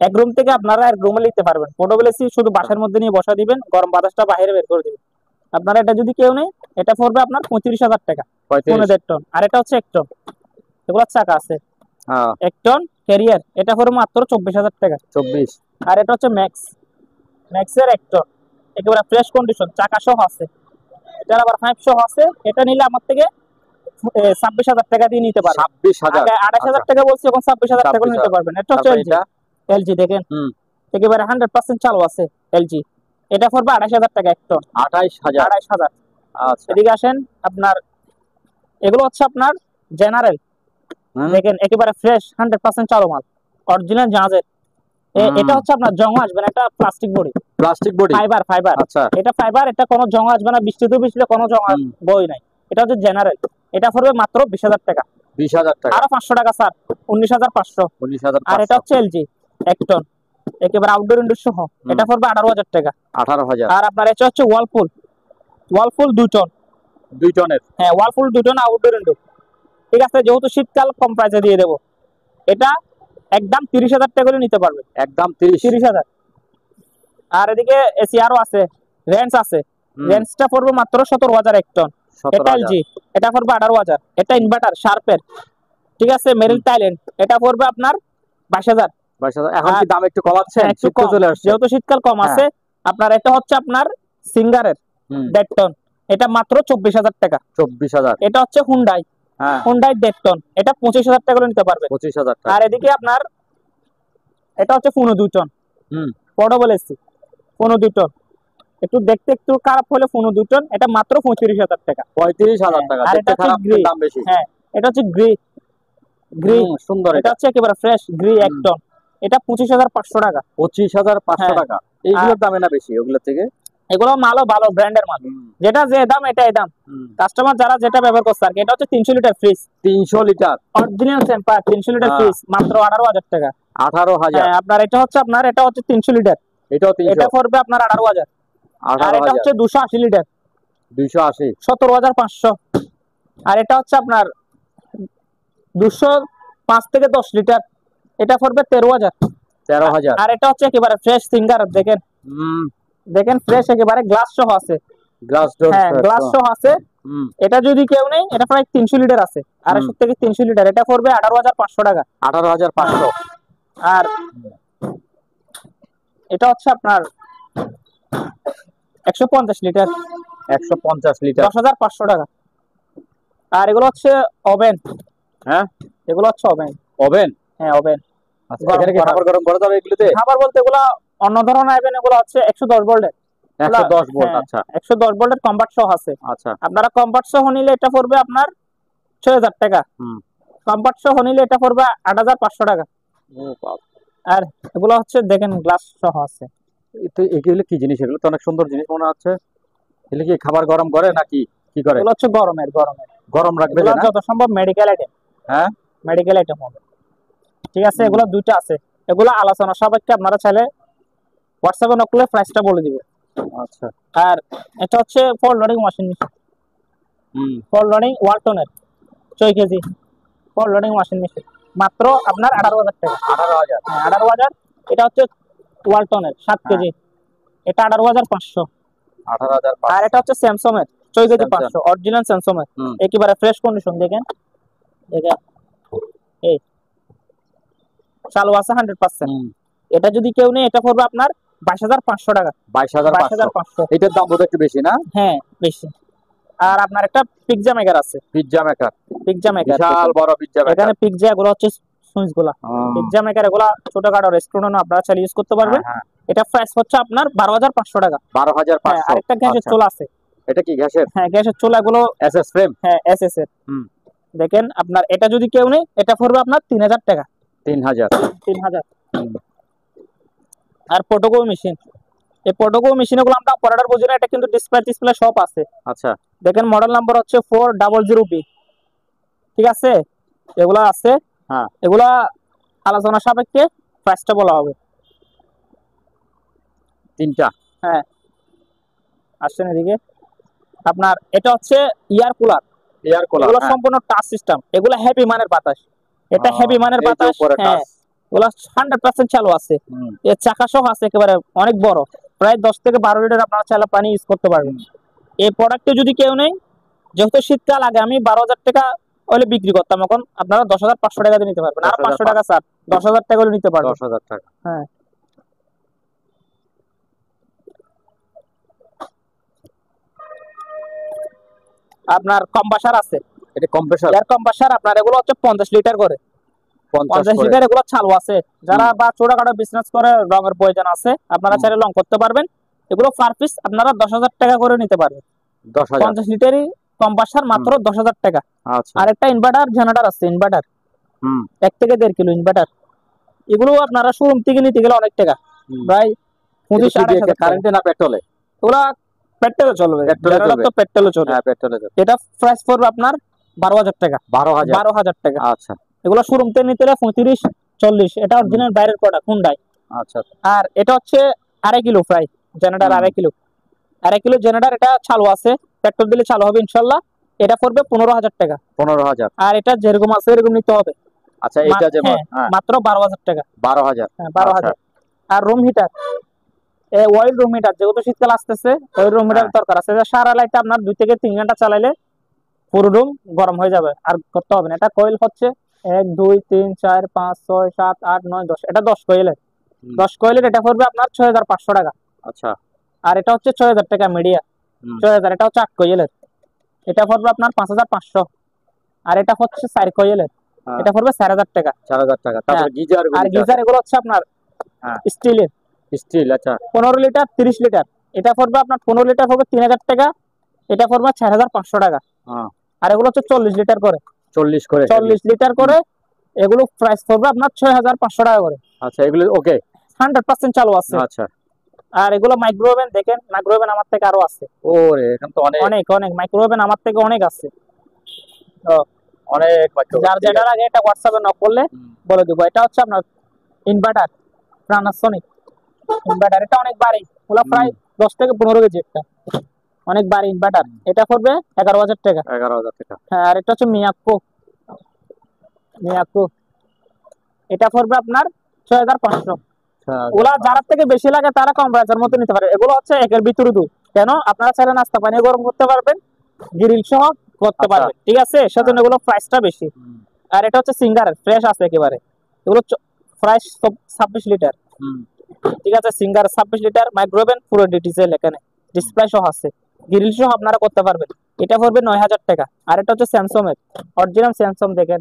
A: এক রুম থেকে আপনারা এক রুমে নিতে পারবেন। পোর্টেবল এসি শুধু বাসার মধ্যে নিয়ে বসা দিবেন, গরম বাতাসটা বাইরে বের করে দিবেন। আপনারা এটা যদি কেউ নেই, এটা পড়বে আপনার 35,000 টাকা, ফোনে 1.5 টন। আর এটা হচ্ছে 1 টন, এগুলো চাকা আছে, 1 টন ক্যারিয়ার, এটা পড়বে মাত্র 24,000 টাকা।
B: 24।
A: আর এটা হচ্ছে ম্যাক্সের 1 টন, একেবারে ফ্রেশ কন্ডিশন, চাকা সহ আছে। এটা আবার 5 সহ আছে। এটা নিলে আমার থেকে 26,000 টাকা দিয়ে নিতে পারবেন।
B: 26,000।
A: 28,000 টাকা বলছি, এখন 26,000 টাকা নিতে পারবেন। এটা হচ্ছে এলজি, দেখেন একেবারে 100% চালু আছে এলজি। এটা পড়বে 28,000 টাকা 1 টন। 28,000।
B: আচ্ছা।
A: এদিকে আসেন, আপনার এগুলো হচ্ছে আপনার জেনারেল, দেখেন একেবারে ফ্রেশ 100% চালু মাল, অরিজিনাল জাহাজের। এটা হচ্ছে আপনার জং আসবে না, এটা প্লাস্টিক বডি, ফাইবার।
B: আচ্ছা।
A: এটা ফাইবার, এটা কোনো জং আসবে না, বৃষ্টিতে ভিজলে কোনো জং বই নাই। এটা হচ্ছে জেনারেল, এটা পড়বে মাত্র 20,000 টাকা।
B: 20,000 টাকা।
A: আরো 500 টাকা স্যার, 19,500। আর এটা হচ্ছে এলজি 1 টন, একেবারে আউটডোর ইনডোর সহ, এটা পড়বে 18,000 টাকা।
B: 18,000।
A: আর আপনার এটা হচ্ছে ওয়ালপুল 2 টন।
B: 2 টনের?
A: হ্যাঁ, ওয়ালপুল 2 টন, আউটডোর ইনডোর। ঠিক আছে, যেহেতু শীতকাল, কম প্রাইসে দিয়ে দেবো। এটা একদম 30,000 টাকা করে নিতে পারবে,
B: একদম 30,000।
A: আর এদিকে এসি আরো আছে, রেঞ্জ আছে, রেঞ্জটা পড়বে মাত্র 17,000 1 টন। এটা এলজি, এটা পড়বে 18,000। এটা ইনভার্টার শার্পের, ঠিক আছে, মেরিল টাইলেন্ট, এটা পড়বে আপনার 22,000।
B: এখন কি দাম একটু কমাচ্ছেন?
A: একটু চলে আসছে, যেহেতু শীতকাল কম আছে। আপনার এটা হচ্ছে আপনার সিঙ্গারের 1.5 টন, এটা মাত্র 24,000 টাকা।
B: 24,000।
A: এটা হচ্ছে হুন্ডাই 1.5 টন, এটা 25,000 টাকা করে নিতে পারবে।
B: 25,000 টাকা।
A: আর এদিকে আপনার এটা হচ্ছে ফোনো 2 টন, পোর্টেবল এসি, ফোনো 2 টন। একটু দেখতে একটু খারাপ হলে ফোনো 2 টন, এটা মাত্র 35,000 টাকা।
B: 35,000 টাকা।
A: আর এটা
B: খারাপ, দাম বেশি।
A: হ্যাঁ, এটা হচ্ছে গ্রি
B: সুন্দর।
A: এটা হচ্ছে একেবারে ফ্রেশ গ্রি 1 টন, এটা 25,500 টাকা।
B: 25,500 টাকা। এইগুলোর দামে না বেশি ওগুলোর থেকে?
A: এগুলো মালও ভালো ব্র্যান্ডের মাল, যেটা যে দাম এটাই দাম। কাস্টমার যারা যেটা ব্যবহার করছে আর কি। এটা হচ্ছে 300 litre fridge,
B: 300 litre
A: original temper 300 litre fridge, মাত্র 18,000 টাকা।
B: 18,000?
A: হ্যাঁ, আপনার এটা হচ্ছে 300 লিটার,
B: এটাও 300?
A: এটা পড়বে আপনার 18,000। আর এটা হচ্ছে 280 লিটার,
B: 280
A: 17,500। আর এটা হচ্ছে আপনার 205 থেকে 10 লিটার, এটা পড়বে 13,000।
B: 13,000?
A: আর এটা হচ্ছে একেবারে ফ্রেশ সিঙ্গার, দেখেন দেখেন ফ্রেশ একেবারে, গ্লাস সহ আছে।
B: Glass door?
A: হ্যাঁ, গ্লাস সহ আছে। এটা যদি কেউ নেই, এটা প্রায় 300 লিটার আছে, 250 থেকে 300 লিটার, এটা পড়বে 18,500 টাকা।
B: 18,500?
A: আর এটা হচ্ছে আপনার 150 লিটার,
B: 150 লিটার?
A: 10,500 টাকা। আর এগুলো হচ্ছে ওভেন।
B: হ্যাঁ,
A: এগুলো হচ্ছে ওভেন।
B: ওভেন?
A: হ্যাঁ, ওভেন।
B: আচ্ছা, এখানে কি খাবার গরম করা যাবে এগুলোতে?
A: খাবার বলতে এগুলো অন্য ধরনের ওভেন, এগুলো হচ্ছে 110 ভোল্টের।
B: 110 ভোল্ট? আচ্ছা,
A: 110 ভোল্টের কম্পার্ট সহ আছে।
B: আচ্ছা।
A: আপনারা কম্পার্ট সহ নিলে এটা পড়বে আপনার 6,000 টাকা। কম্পার্ট সহ নিলে এটা পড়বে 8,500 টাকা।
B: ও বাবা।
A: আর এগুলো হচ্ছে দেখেন গ্লাস সহ আছে।
B: তো এগুলো কি জিনিস? এগুলো তো অনেক সুন্দর জিনিস মনে হচ্ছে। এগুলো কি খাবার গরম করে নাকি কি করে?
A: এগুলো হচ্ছে গরম রাখবে, যত সম্ভব মেডিকেল আইটেম।
B: হ্যাঁ,
A: মেডিকেল আইটেম হবে, ঠিক আছে। এগুলো দুইটা আছে, এগুলো আলোচনা সাপেক্ষে, আপনারা চাইলে হোয়াটসঅ্যাপে নক করলে প্রাইসটা বলে দিব।
B: আচ্ছা।
A: আর এটা হচ্ছে ফল লোডিং ওয়াশিং মেশিন, ফল লোডিং ওয়ালটনের 6 কেজি ফল লোডিং ওয়াশিং মেশিন, মাত্র আপনার 18,000 টাকা।
B: 18,000?
A: হ্যাঁ, 18,000। এটা হচ্ছে ওয়ালটনের 7 কেজি, এটা 18,500।
B: 18,500?
A: আর এটা হচ্ছে স্যামসাং এর 6 কেজি 500, অরিজিনাল স্যামসাং এর, একেবারে ফ্রেশ কন্ডিশন। দেখেন দেখেন, এই চালু আছে 100%। এটা যদি কেউ নেই, এটা পড়বে আপনার 22,500 টাকা।
B: 22,500? এটার দাম বোধহয় একটু বেশি না?
A: হ্যাঁ, বেশি। আর আপনার একটা পিৎজা মেকার আছে,
B: পিৎজা মেকার? বিশাল বড় পিৎজা মেকার।
A: এখানে পিৎজা গুলো হচ্ছে সুইচ গুলা, পিৎজা মেকার এগুলা ছোটখাটো রেস্টুরেন্ট আপনারা চাইলে ইউজ করতে পারবেন। এটা প্রাইস হচ্ছে আপনার 12,500 টাকা।
B: 12,500?
A: আরেকটা গ্যাসের চুলা আছে।
B: এটা কি গ্যাসের?
A: হ্যাঁ, গ্যাসের চুলা গুলো
B: এসএস ফ্রেম?
A: হ্যাঁ, এসএস এর। দেখেন আপনার এটা যদি কেউ নেই, এটা পড়বে আপনার 3,000 টাকা। 3,000। আর পটোকো মেশিন, এই পটোকো মেশিন গুলো আমরা অপারেটর বুঝি না, এটা কিন্তু ডিসপ্লে সব আছে।
B: আচ্ছা।
A: দেখেন মডেল নাম্বার হচ্ছে 400B, ঠিক আছে। এগুলা আছে।
B: হ্যাঁ,
A: এগুলা আলোচনা সাপেক্ষে প্রাইসটা বলা হবে।
B: 3টা?
A: হ্যাঁ, আসেন এদিকে। আপনার এটা হচ্ছে এয়ার কুলার। এগুলো সম্পূর্ণ টাচ সিস্টেম, এগুলো হেভি মানের বাতাস। এটা হেভি মানের বাতাস। হ্যাঁ, এগুলো 100% চালু আছে, এর চাকা সহ আছে, একেবারে অনেক বড়, প্রায় 10 থেকে 12 লিটার আপনারা চাইলে পানি ইউজ করতে পারবেন। এই প্রোডাক্টে যদি কেউ নেই, যেহেতু শীতকাল, আগে আমি 12,000 টাকা হলে বিক্রি করতাম, এখন আপনারা 10,500 টাকা দিয়ে নিতে পারবেন। আর 500 টাকা স্যার, 10,000 টাকা হলে নিতে পারবেন।
B: 10,000 টাকা?
A: হ্যাঁ। আপনার কম্প্রেসার আছে,
B: এটা কম্প্রেসার?
A: Air compressor. আপনার এগুলো হচ্ছে 50 লিটার করে, 50 লিটার এগুলো চালু আছে। যারা বা ছোটখাটো বিজনেস করে, রঙের প্রয়োজন আছে, আপনারা চাইলে রং করতে পারবেন। এগুলো পার পিস আপনারা 10,000 টাকা করে নিতে পারবেন।
B: 10,000?
A: 50 লিটারই কম্প্রেসার, মাত্র 10,000 টাকা।
B: আচ্ছা।
A: আর একটা ইনভার্টার জেনারেটর আছে, ইনভার্টার 1 থেকে 1.5 কিলো ইনভার্টার। এগুলো আপনারা শোরুম থেকে নিতে গেলে অনেক টাকা, প্রায় 25-28,000।
B: কারেন্টে না পেট্রোলে?
A: ওরা পেট্রোলে চলবে, তো পেট্রোলে চলবে।
B: হ্যাঁ, পেট্রোলে চলবে।
A: এটা প্রাইস পড়বে আপনার 12,000 টাকা।
B: 12,000
A: টাকা।
B: আচ্ছা।
A: এগুলো শোরুম থেকে নিতে হলে 35-40। এটা অরিজিনাল বাইরের প্রোডাক্ট, হুন্ডাই।
B: আচ্ছা। আর
A: এটা হচ্ছে 2.5 কিলো প্রায় জেনারেটর, 2.5 কিলো জেনারেটর। এটা চালু আছে, পেট্রোল দিলে চালু হবে ইনশাআল্লাহ। এটা পড়বে 15,000 টাকা।
B: 15,000?
A: আর এটা যেরকম আছে এরকম নিতে হবে।
B: আচ্ছা, এটা যেমন
A: মাত্র 12,000 টাকা।
B: 12,000?
A: হ্যাঁ, 12,000। আর রুম হিটার, ওয়াইল রুম হিটার, যেহেতু শীতকাল আসতেছে, ওই রুম হিটার দরকার আছে। সারা লাইটে আপনার 2 থেকে 3 ঘন্টা চালাইলে পুরো রুম গরম হয়ে যাবে, আর করতে হবে না। এটা কয়েল হচ্ছে 1 2 3 4 5 6 7 8 9 10। এটা 10 কয়েলের। 10 কয়েলের এটা পড়বে আপনার 6,500 টাকা।
B: আচ্ছা।
A: আর এটা হচ্ছে 6,000 টাকা মিডিয়া, 6,000। এটা হচ্ছে 8 কয়েলের, এটা পড়বে আপনার 5,500। আর এটা হচ্ছে 4 কয়েলের, এটা পড়বে 4,000 টাকা।
B: 4,000 টাকা। তারপর গিজার?
A: আর গিজার এগুলো হচ্ছে আপনার স্টিলের।
B: স্টিল? আচ্ছা।
A: 15 লিটার 30 লিটার, এটা পড়বে আপনার 15 লিটার পড়বে 3,000 টাকা, এটা পড়বে 4,500 টাকা। আর এগুলো হচ্ছে 40 লিটার করে। 40 লিটার করে, এগুলো প্রাইস পড়বে আপনার 6,500 টাকা করে।
B: আচ্ছা, এগুলো ওকে
A: 100% চালু আছে।
B: আচ্ছা।
A: আর এগুলো মাইক্রোওভেন দেখেন, মাইক্রোওভেন আমার থেকে আরো আছে।
B: ওরে এখানে তো অনেক
A: অনেক অনেক মাইক্রোওভেন আমার থেকে অনেক আছে। তো
B: অনেক মাইক্রোওভেন।
A: যার যেটার আগে এটা হোয়াটসঅ্যাপে নক করলে বলে দেবো। এটা হচ্ছে আপনার ইনভার্টার, প্যানাসোনিক ইনভার্টার। এটা অনেক ভারী, ওগুলো প্রায় 10 থেকে 15 কেজি একটা, অনেক ভারী ইনভার্টার। এটা পড়বে 11,000 টাকা।
B: 11,000 টাকা।
A: হ্যাঁ, আর এটা হচ্ছে মিয়াকো, মিয়াকো এটা পড়বে আপনার 6,500। ওগুলা যার থেকে বেশি লাগে তারা কম প্রাইসের মধ্যে নিতে পারে। এগুলো হচ্ছে একের ভিতরে দুই, কেন আপনারা চাইলে নাস্তা পানি গরম করতে পারবেন, গ্রিল সহ করতে পারবেন, ঠিক আছে। সেজন্য এগুলো প্রাইসটা বেশি। আর এটা হচ্ছে সিঙ্গারের, ফ্রেশ আছে একেবারে। এগুলো প্রাইস 26 লিটার, ঠিক আছে। সিঙ্গার 26 লিটার, মাইক্রোওভেন পুরো ডিটেইল এখানে ডিসপ্লে সহ আছে, গ্রিল সহ আপনারা করতে পারবেন। এটা পড়বে 9,000 টাকা। আর এটা হচ্ছে স্যামসাং এর অরিজিনাল স্যামসাং দেখেন,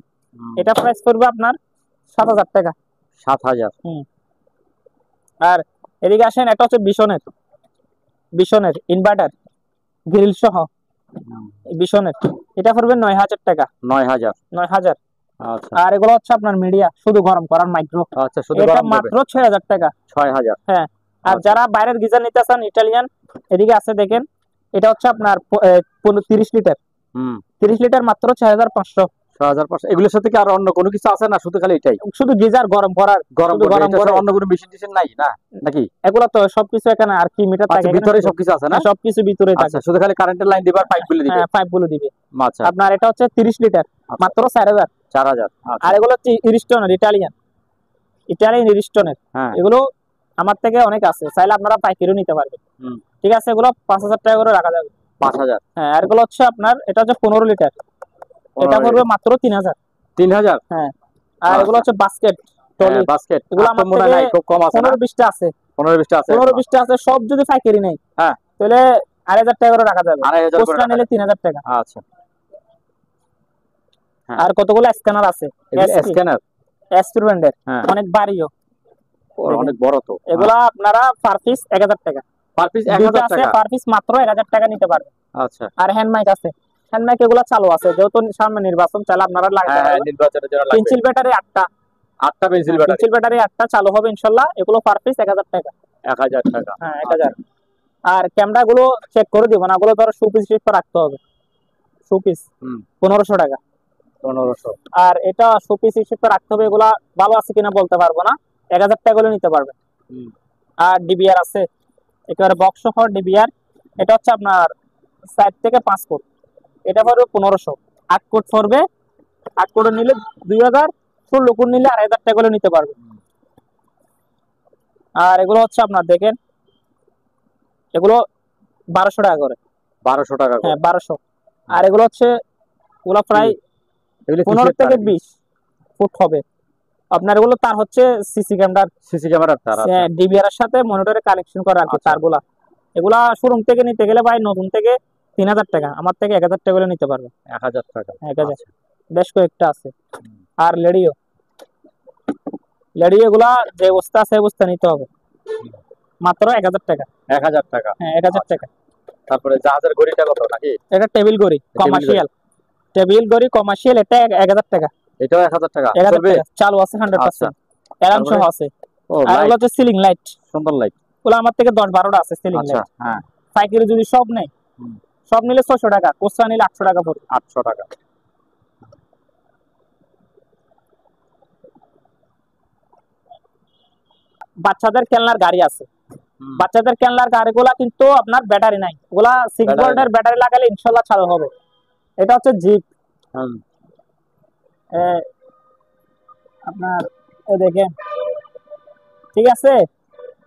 A: এটা প্রাইস পড়বে আপনার 7,000 টাকা।
B: 7,000।
A: আর এদিকে আসেন, এটা হচ্ছে বিশনের ইনভার্টার গ্রিল সহ, বিশনের। এটা পড়বে 9,000 টাকা। 9,000।
B: আচ্ছা।
A: আর এগুলো হচ্ছে আপনার মিডিয়া, শুধু গরম করার মাইক্রো।
B: আচ্ছা, শুধু
A: এটা
B: গরম
A: মাত্র 6,000 টাকা।
B: 6,000।
A: হ্যাঁ। আর যারা বাইরের গিজার নিতে চান ইটালিয়ান, এদিকে আছে দেখেন, এটা হচ্ছে আপনার 30 লিটার। 30 লিটার মাত্র 6,500।
B: 6,500। এগুলোর সাথে কি আর অন্য কোনো কিছু আছে না, শুধু খালি এটাই?
A: শুধু গিজার গরম করার,
B: গরম করার অন্য কোনো মেশিন টিশিন নাই না নাকি?
A: এগুলো তো সবকিছু এখানে, আর কি মিটার থাকে
B: ভিতরে সবকিছু আছে না?
A: সবকিছু ভিতরে থাকে।
B: আচ্ছা, শুধু খালি কারেন্টের লাইন দিবে আর পাইপগুলো দিবে।
A: হ্যাঁ, পাইপগুলো দিবে।
B: আচ্ছা।
A: আপনার এটা হচ্ছে 30 লিটার মাত্র 4,000।
B: 4,000।
A: আর এগুলো হচ্ছে ইরিস্টনের, ইটালিয়ান ইরিস্টনের। এগুলো আমার থেকে অনেক আছে, চাইলে আপনারা পাইকারিও নিতে পারবেন, ঠিক আছে। এগুলো 5,000 টাকা করে রাখা যাবে।
B: 5,000।
A: হ্যাঁ। আর এগুলো হচ্ছে আপনার, এটা হচ্ছে 15 লিটার, এটা পড়বে মাত্র 3,000।
B: 3,000।
A: হ্যাঁ। আর এগুলো হচ্ছে বাস্কেট,
B: বাস্কেট।
A: এগুলো আমার মনে নাই খুব কম আছে, 15-20টা আছে।
B: 15-20টা আছে।
A: 15-20টা আছে, সব যদি পাইকারি নেই তাহলে 2,500 টাকা করে রাখা যাবে। খুচরা নিলে 3,000 টাকা।
B: আচ্ছা।
A: আর কতগুলো স্ক্যানার আছে,
B: স্ক্যানার
A: এসপি ব্র্যান্ডের, অনেক ভারীও,
B: অনেক বড় তো।
A: এগুলা আপনারা পার পিস 1,000 টাকা।
B: পার পিস 1,000 টাকা।
A: পার পিস মাত্র 1,000 টাকা নিতে পারবেন।
B: আচ্ছা।
A: আর হ্যান্ড মাইক আছে, হ্যান্ড মাইক এগুলা চালু আছে, যেহেতু সামনে নির্বাচন, চাইলে আপনারা লাগাতে পারবেন।
B: নির্বাচনের জন্য লাগবে।
A: পেন্সিল ব্যাটারি 8টা পেন্সিল ব্যাটারি 8টা চালু হবে ইনশাআল্লাহ। এগুলো পার পিস 1,000 টাকা।
B: 1,000 টাকা।
A: হ্যাঁ, 1,000। আর ক্যামেরা গুলো চেক করে দিব না, ওগুলো ধরো সুপিস হিসেবে রাখতে হবে। সুপিস 1,500 টাকা।
B: 1,500।
A: আর এটা সুপিস হিসেবে রাখতে হবে, এগুলা ভালো আছে কিনা বলতে পারবো না, 1,000 টাকা করে নিতে পারবে। আর ডিবিআর আছে একেবারে বক্স সহ ডিবিআর, এটা হচ্ছে আপনার 4 থেকে 5 ফুট, এটা পড়বে 1,500। 8 ফুট পড়বে, 8 ফুট নিলে 2,000, 16 ফুট নিলে 2,500 টাকা করে নিতে পারবে। আর এগুলো হচ্ছে আপনার দেখেন, এগুলো 1,200 টাকা করে।
B: 1,200 টাকা।
A: হ্যাঁ, 1,200। আর এগুলো হচ্ছে, ওগুলো প্রায় 15 থেকে 20 ফুট হবে আপনার। এগুলো তার হচ্ছে সিসি ক্যামেরার তার, ডিবিআর এর সাথে মনিটরে কানেকশন করা আর কি তারগুলা। এগুলা শোরুম থেকে নিতে গেলে ভাই নতুন থেকে 3,000 টাকা, আমার থেকে 1,000 টাকা করে নিতে পারবে।
B: 1,000 টাকা।
A: 1,000। বেশ কয়েকটা আছে। আর লেডিও এগুলা যে অবস্থা আছে অবস্থা নিতে হবে, মাত্র 1,000 টাকা।
B: 1,000 টাকা।
A: হ্যাঁ, 1,000 টাকা।
B: তারপরে জাহাজের ঘড়িটা কত নাকি? এটা
A: টেবিল ঘড়ি কমার্শিয়াল, এটা 1,000 টাকা।
B: এটাও 1,000 টাকা।
A: 1,000 টাকা চালু আছে 100%, অ্যালার্ম সহ আছে। আর এগুলো হচ্ছে সিলিং লাইট,
B: সুন্দর লাইট।
A: ওগুলো আমার থেকে 10-12টা আছে সিলিং লাইট।
B: হ্যাঁ।
A: পাইকারি যদি সব নেই, সব নিলে 600 টাকা, খুচরা নিলে 800 টাকা পড়বে।
B: 800 টাকা।
A: বাচ্চাদের খেলনার গাড়ি আছে, বাচ্চাদের খেলনার গাড়িগুলা কিন্তু আপনার ব্যাটারি নাই, ওগুলা 6 ভোল্টের ব্যাটারি লাগালে ইনশাআল্লাহ চালু হবে। এটা হচ্ছে জিপ, আপনার দেখেন, ঠিক আছে।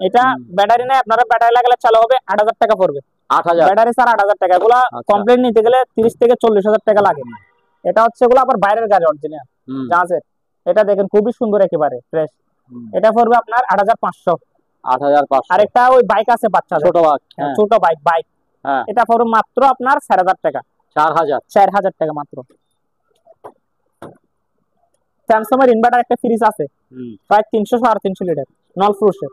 A: এটা ব্যাটারি নাই, আপনারা ব্যাটারি লাগালে চালু হবে, 8,000 টাকা পড়বে।
B: 8,000
A: ব্যাটারি ছাড়া 8,000 টাকা। এগুলা কমপ্লিট নিতে গেলে 30 থেকে 40,000 টাকা লাগে। এটা হচ্ছে এগুলো আবার বাইরের গাড়ি, অরিজিনাল জাহাজের। এটা দেখেন খুবই সুন্দর, একেবারে ফ্রেশ। এটা পড়বে আপনার 8,500।
B: 8,500।
A: আর একটা ওই বাইক আছে বাচ্চাদের, ছোট বাইক, এটা পড়বে মাত্র আপনার 4,000 টাকা। 4,000 টাকা মাত্র। স্যামসাং এর ইনভার্টার একটা ফ্রিজ আছে, প্রায় 300-350 লিটার, নল ফ্রুশের,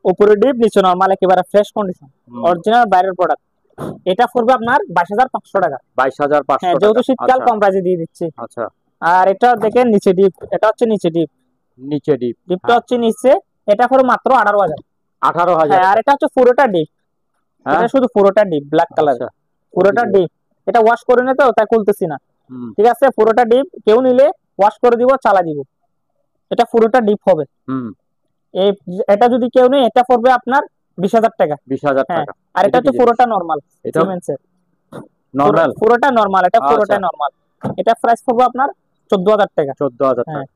A: উপরে ডিপ নিচে নরমাল, একেবারে ফ্রেশ কন্ডিশন, অরিজিনাল বাইরের প্রোডাক্ট। এটা পড়বে আপনার 22,500 টাকা।
B: 22,500।
A: হ্যাঁ, যেহেতু শীতকাল কম প্রাইসে দিয়ে দিচ্ছি।
B: আচ্ছা।
A: আর এটা দেখেন নিচে ডিপ, এটা হচ্ছে নিচে ডিপটা হচ্ছে নিচে, এটা পড়বে মাত্র 18,000।
B: 18,000।
A: হ্যাঁ, আর এটা হচ্ছে পুরোটা ডিপ,
B: হ্যাঁ
A: এটা শুধু পুরোটা ডিপ ব্ল্যাক কালার,
B: আচ্ছা,
A: পুরোটা ডিপ। এটা ওয়াশ করে নে তো তাই খুলতেছি না,
B: হুম
A: ঠিক আছে? পুরোটা ডিপ, কেউ নিলে ওয়াশ করে দিব, চালা দিব। এটা পুরোটা ডিপ হবে।
B: হুম
A: এই এটা যদি কেউ নেই, এটা পড়বে আপনার 20,000 টাকা।
B: 20,000
A: হ্যাঁ,
B: টাকা।
A: আর এটা
B: এটা
A: তো
B: কি
A: পুরোটা নরমাল
B: এটা
A: সিমেন্সের,
B: নরমাল?
A: পুরোটা নরমাল, এটা
B: আচ্ছা,
A: পুরোটাই নরমাল। এটা প্রাইস পড়বে আপনার 14,000 টাকা।
B: 14,000
A: হ্যাঁ,
B: টাকা।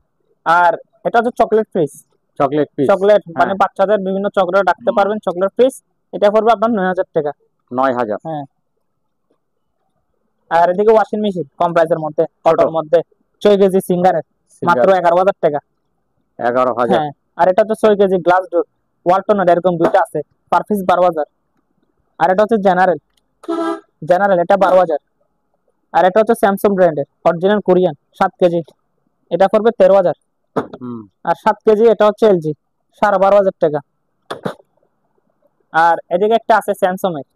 A: আর এটা হচ্ছে chocolate fridge,
B: chocolate piece?
A: Chocolate মানে
B: হ্যাঁ
A: বাচ্চাদের বিভিন্ন চকলেট রাখতে পারবেন, চকলেট ফ্রিজ। এটা পড়বে আপনার 9,000 টাকা।
B: 9,000।
A: হ্যাঁ, আর এদিকে ওয়াশিং মেশিন কম প্রাইসের মধ্যে,
B: ছোট
A: অটোর মধ্যে 6 কেজি সিঙ্গারের, মাত্র
B: সিঙ্গার
A: 11,000 টাকা।
B: 11,000।
A: হ্যাঁ, আর এটা হচ্ছে 6 কেজি গ্লাস ডোর ওয়ালটনের, এরকম দুইটা আছে, পার পিস 12,000। আর এটা হচ্ছে জেনারেল, জেনারেল এটা 12,000। আর এটা হচ্ছে স্যামসাং ব্র্যান্ডের অরিজিনাল কোরিয়ান 7 কেজি, এটা পড়বে 13,000।
B: হুম
A: আর 7 কেজি এটা হচ্ছে এলজি, 12,500 টাকা। আর এদিকে একটা আছে স্যামসাং এর,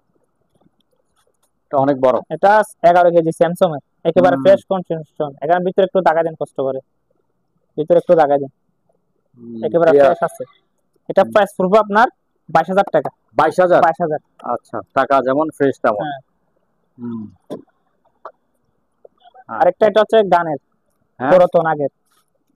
B: এটা অনেক বড়।
A: এটা 11 কেজি স্যামসাং এর, একেবারে
B: হুম
A: ফ্রেশ কন্ডিশন। এখানে ভিতরে একটু দাগা দেন কষ্ট করে, ভিতরে একটু দাগা দেন, একেবারে ফ্রেশ আছে। এটা প্রাইস পড়বে আপনার 22,000 টাকা।
B: 22,000।
A: 22,000।
B: আচ্ছা, টাকা যেমন ফ্রেশ তেমন।
A: হ্যাঁ,
B: হুম
A: আরেকটা এটা হচ্ছে গানের,
B: হ্যাঁ
A: পুরাতন আগের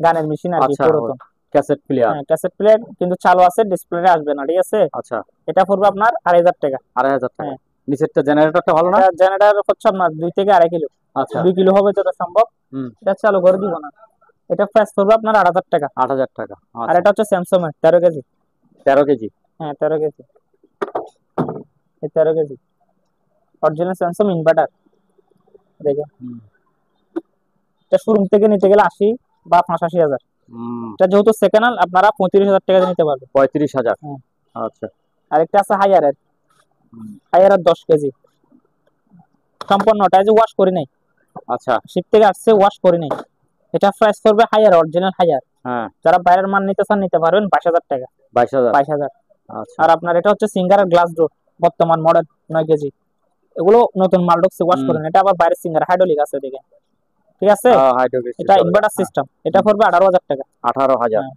A: গানের মেশিন আর কি,
B: আচ্ছা,
A: পুরাতন।
B: Cassette player.
A: হ্যাঁ, ক্যাসেট প্লেয়ার কিন্তু চালু আছে, ডিসপ্লে আসবে না, ঠিক আছে?
B: আচ্ছা,
A: এটা পড়বে আপনার 2,500 টাকা।
B: 2,500 টাকা।
A: হ্যাঁ,
B: নিচেরটা জেনারেটরটা ভালো না?
A: এটা জেনারেটর হচ্ছে আপনার 2 থেকে 2.5 কিলো,
B: আচ্ছা
A: 2 কিলো হবে যত সম্ভব।
B: হুম
A: এটা চালু করে দিব না। এটা প্রাইস পড়বে আপনার 8,000 টাকা।
B: 8,000 টাকা।
A: আর
B: আচ্ছা,
A: এটা হচ্ছে স্যামসাং এর 13 কেজি।
B: 13 কেজি।
A: হ্যাঁ, 13 কেজি, এই 13 কেজি অরিজিনাল স্যামসাং ইনভার্টার। দেখেন,
B: হুম
A: এটা শোরুম থেকে নিতে গেলে 80 বা 85,000।
B: হুম
A: এটা যেহেতু সেকেন্ড হ্যান্ড, আপনারা 35,000 টাকা দিয়ে নিতে পারবেন।
B: 35,000।
A: হ্যাঁ,
B: আচ্ছা
A: আরেকটা আছে হায়ারের,
B: হুম,
A: হায়ারের 10 কেজি সম্পূর্ণটা, এই যে ওয়াশ করি নাই,
B: আচ্ছা
A: শিপ থেকে আসছে, ওয়াশ করি নাই। এটা প্রাইস করবে হায়ার, অরিজিনাল হায়ার।
B: হ্যাঁ
A: যারা বাইরের মান নিতে চান নিতে পারবেন 22,000 টাকা।
B: 22,000।
A: 22,000।
B: আচ্ছা
A: আর আপনার এটা হচ্ছে সিঙ্গারের গ্লাস ডোর, বর্তমান মডেল 9 কেজি। এগুলো নতুন মাল ঢুকছে, ওয়াশ
B: হুম
A: করেন। এটা আবার বাইরের সিঙ্গার হাইড্রোলিক আছে দেখেন, ঠিক আছে?
B: হাইড্রোলিক
A: এটা
B: চলে।
A: ইনভার্টার
B: হ্যাঁ
A: সিস্টেম, এটা পড়বে 18,000 টাকা।
B: 18,000।
A: হ্যাঁ,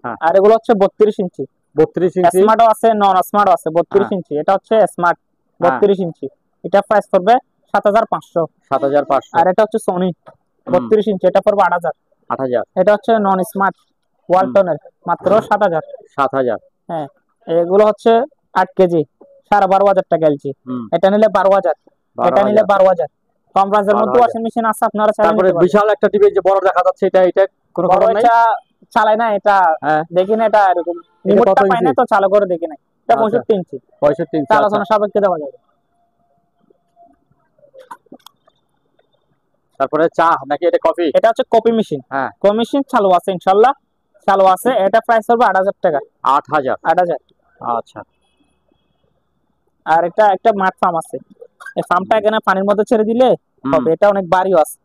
B: হ্যাঁ
A: আর এগুলো হচ্ছে 32 ইঞ্চি,
B: 32 ইঞ্চি।
A: স্মার্টও আছে, নন স্মার্টও আছে। 32
B: হ্যাঁ
A: ইঞ্চি এটা হচ্ছে স্মার্ট,
B: হ্যাঁ
A: 32 ইঞ্চি। এটা প্রাইস পড়বে 7,500।
B: 7,500।
A: আর এটা হচ্ছে সোনি
B: হুম
A: 32 ইঞ্চি, এটা পড়বে 8,000।
B: 8,000।
A: এটা হচ্ছে নন স্মার্ট
B: হুম
A: ওয়ালটনের, মাত্র 7,000।
B: 7,000।
A: হ্যাঁ, এগুলো হচ্ছে 8 কেজি, 12,500 টাকা এলজি।
B: হুম
A: এটা নিলে 12,000, এটা নিলে
B: 12,000।
A: 12,000। কম প্রাইসের মধ্যে
B: 12,000।
A: ওয়াশিং মেশিন আছে, আপনারা চাইলে
B: তারপরে
A: নিতে পারবেন।
B: বিশাল একটা টিভি যে বড় দেখা যাচ্ছে, এটা এটা কোনো
A: বড়
B: খবর নাই?
A: এটা চালাই না, এটা
B: হ্যাঁ
A: দেখি না, এটা এরকম
B: এটা
A: রিমোটটা
B: কত
A: পাই না
B: ইঞ্চি?
A: তো চালু করে দেখি না। এটা
B: আচ্ছা
A: 65 ইঞ্চি,
B: 65 ইঞ্চি।
A: এটা
B: আচ্ছা,
A: আলোচনা সাপেক্ষে দেওয়া যাবে।
B: তারপরে চা নাকি এটা কফি?
A: এটা হচ্ছে কপি মেশিন,
B: হ্যাঁ
A: কপি মেশিন চালু আছে ইনশাআল্লাহ, চালু আছে। এটা প্রাইস হবে 8,000 টাকা।
B: 8,000।
A: 8,000।
B: আচ্ছা
A: আর এটা একটা মাঠ ফার্ম আছে, এই ফার্মটা এখানে পানির মধ্যে ছেড়ে দিলে
B: হুম
A: হবে। এটা অনেক বাড়িও আছে,